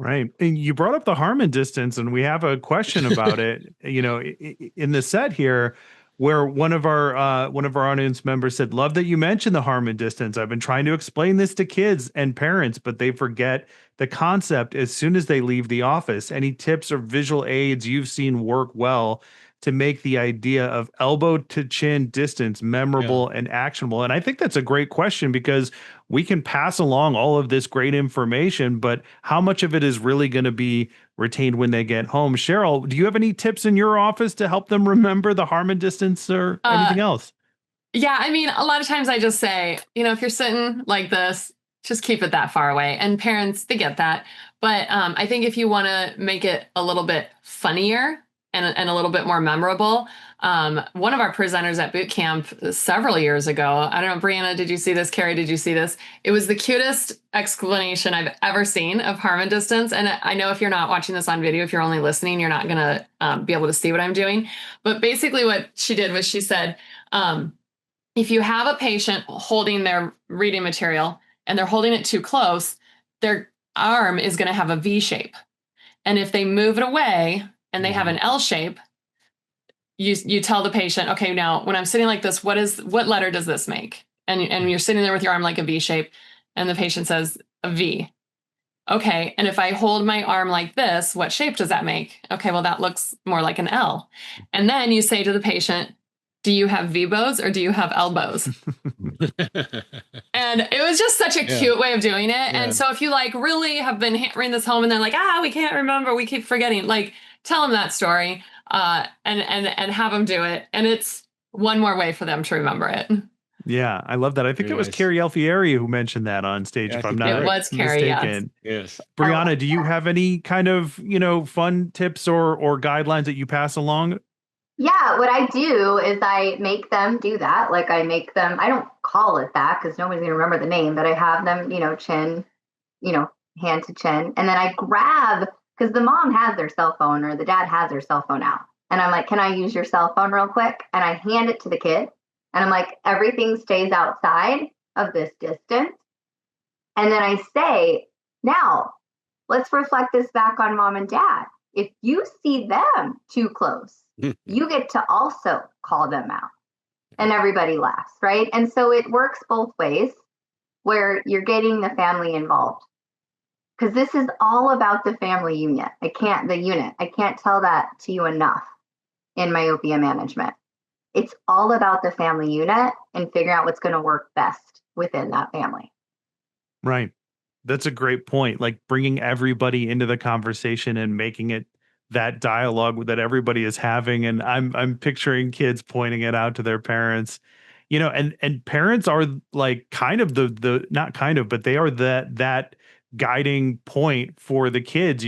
Right. And you brought up the Harmon distance, and we have a question about it, in the set here, where one of our audience members said, "Love that you mentioned the Harmon distance. I've been trying to explain this to kids and parents, but they forget the concept as soon as they leave the office. Any tips or visual aids you've seen work well to make the idea of elbow to chin distance Yeah. memorable and actionable?" And I think that's a great question, because we can pass along all of this great information, but how much of it is really going to be retained when they get home? Cheryl, do you have any tips in your office to help them remember the Harmon distance or Uh, anything else? yeah, I mean, a lot of times I just say, if you're sitting like this, just keep it that far away. And parents, they get that. But I think if you want to make it a little bit funnier and a little bit more memorable, one of our presenters at boot camp several years ago, I don't know, Brianna, did you see this? Carrie, did you see this? It was the cutest explanation I've ever seen of Harmon distance. And I know if you're not watching this on video, if you're only listening, you're not going to be able to see what I'm doing. But basically what she did was she said, if you have a patient holding their reading material and they're holding it too close, their arm is going to have a V shape. And if they move it away and they have an L shape, you tell the patient, okay, now when I'm sitting like this, what letter does this make? And you're sitting there with your arm like a V shape, and the patient says a V. Okay, and if I hold my arm like this, what shape does that make? Okay, well, that looks more like an L. And then you say to the patient, do you have V-bows or do you have elbows? And it was just such a cute way of doing it. Yeah. And so if you really have been hammering this home and they're like, we can't remember, we keep forgetting, tell them that story and have them do it. And it's one more way for them to remember it. Yeah, I love that. I think it was Carrie Alfieri who mentioned that on stage, if I'm not mistaken. Yes. Brianna, do you have any kind of, fun tips or guidelines that you pass along? Yeah, what I do is I make them do that. I don't call it that because nobody's going to remember the name, but I have them, chin, hand to chin. And then I grab, because the mom has their cell phone or the dad has their cell phone out. And I'm like, can I use your cell phone real quick? And I hand it to the kid. And I'm like, everything stays outside of this distance. And then I say, now let's reflect this back on mom and dad. If you see them too close, you get to also call them out. And everybody laughs, right? And so it works both ways where you're getting the family involved. Because this is all about the family unit. I can't tell that to you enough in myopia management. It's all about the family unit and figuring out what's going to work best within that family. Right. That's a great point. Like bringing everybody into the conversation and making it that dialogue that everybody is having. And I'm picturing kids pointing it out to their parents, and parents are like kind of the not kind of, but they are that guiding point for the kids.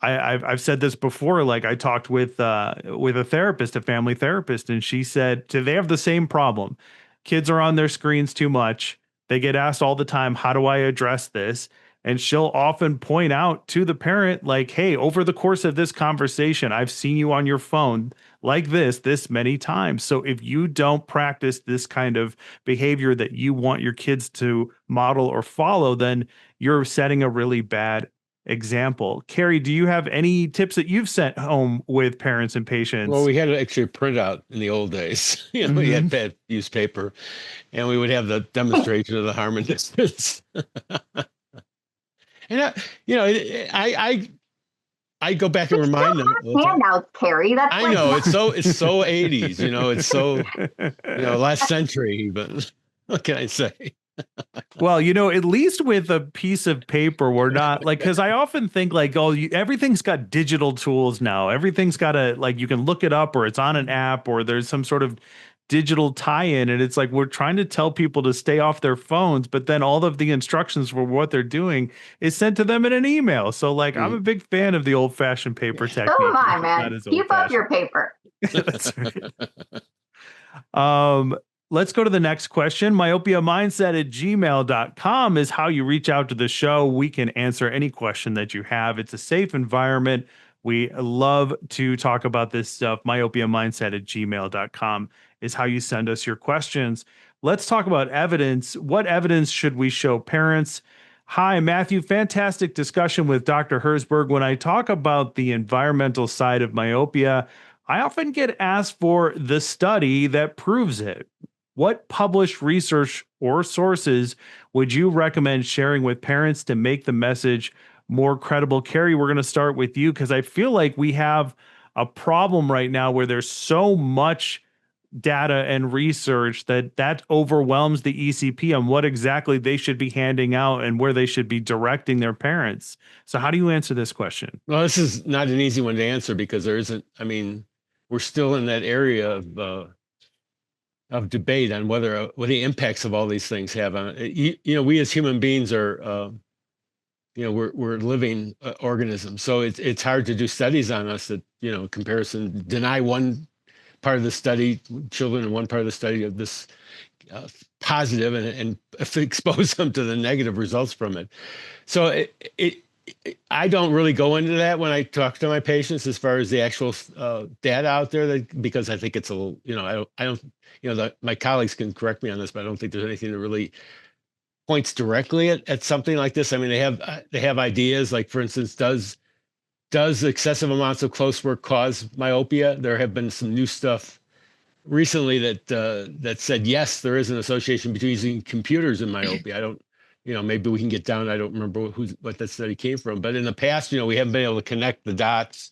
I've said this before. Like I talked with a therapist, a family therapist, and she said they have the same problem. Kids are on their screens too much. They get asked all the time, how do I address this? And she'll often point out to the parent, like, hey, over the course of this conversation, I've seen you on your phone like this many times. So if you don't practice this kind of behavior that you want your kids to model or follow, then you're setting a really bad example. Carrie, do you have any tips that you've sent home with parents and patients? Well, we had to actually print out in the old days. We had bad used paper, and we would have the demonstration of the Harmon distance. And I go back and remind them. Handouts, Carrie. That's I know it's so 80s. It's so last century. But what can I say? Well, at least with a piece of paper, we're not because I often think everything's got digital tools now. Everything's got you can look it up or it's on an app or there's some sort of digital tie-in. And it's like, we're trying to tell people to stay off their phones, but then all of the instructions for what they're doing is sent to them in an email. So I'm a big fan of the old fashioned paper technique. So am I, man. Keep up your paper. That's right. Let's go to the next question. Myopia Mindset at gmail.com is how you reach out to the show. We can answer any question that you have. It's a safe environment. We love to talk about this stuff. Myopia Mindset at gmail.com is how you send us your questions. Let's talk about evidence. What evidence should we show parents? Hi, Matthew. Fantastic discussion with Dr. Herzberg. When I talk about the environmental side of myopia, I often get asked for the study that proves it. What published research or sources would you recommend sharing with parents to make the message more credible? Carrie, we're going to start with you because I feel like we have a problem right now where there's so much data and research that overwhelms the ECP on what exactly they should be handing out and where they should be directing their parents. So how do you answer this question? Well, this is not an easy one to answer because there isn't. I mean, we're still in that area of debate on whether what the impacts of all these things have on it. We as human beings are, we're living organisms, so it's hard to do studies on us that comparison deny one part of the study, children in one part of the study of this positive and expose them to the negative results from it. So I don't really go into that when I talk to my patients as far as the actual data out there, because I think it's a little, I don't, my colleagues can correct me on this, but I don't think there's anything that really points directly at something like this. I mean, they have ideas, like, for instance, does excessive amounts of close work cause myopia? There have been some new stuff recently that said yes, there is an association between using computers and myopia. I don't, maybe we can get down. I don't remember what that study came from, but in the past, we haven't been able to connect the dots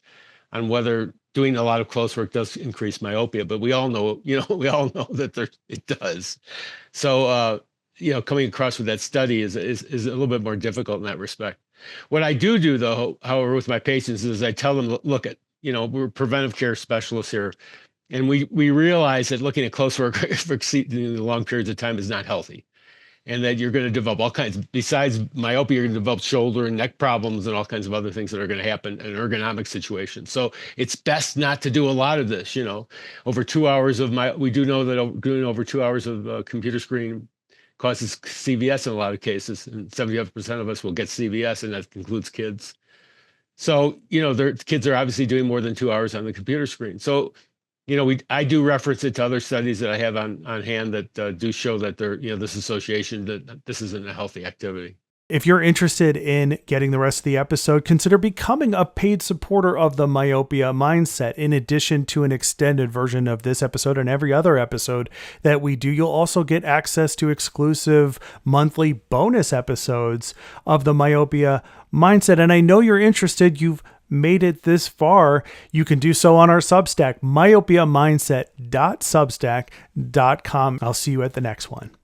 on whether doing a lot of close work does increase myopia. But we all know, that it does. So, coming across with that study is a little bit more difficult in that respect. What I do though, however, with my patients is I tell them, look at, we're preventive care specialists here. And we realize that looking at close work for long periods of time is not healthy. And that you're going to develop all kinds, besides myopia, you're going to develop shoulder and neck problems and all kinds of other things that are going to happen in ergonomic situations. So it's best not to do a lot of this, over 2 hours we do know that doing over 2 hours of computer screen causes CVS in a lot of cases, and 75% of us will get CVS, and that includes kids. So, their kids are obviously doing more than 2 hours on the computer screen. So, I do reference it to other studies that I have on hand that do show that this association, that this isn't a healthy activity. If you're interested in getting the rest of the episode, consider becoming a paid supporter of the Myopia Mindset. In addition to an extended version of this episode and every other episode that we do, you'll also get access to exclusive monthly bonus episodes of the Myopia Mindset. And I know you're interested. You've made it this far. You can do so on our Substack, myopiamindset.substack.com. I'll see you at the next one.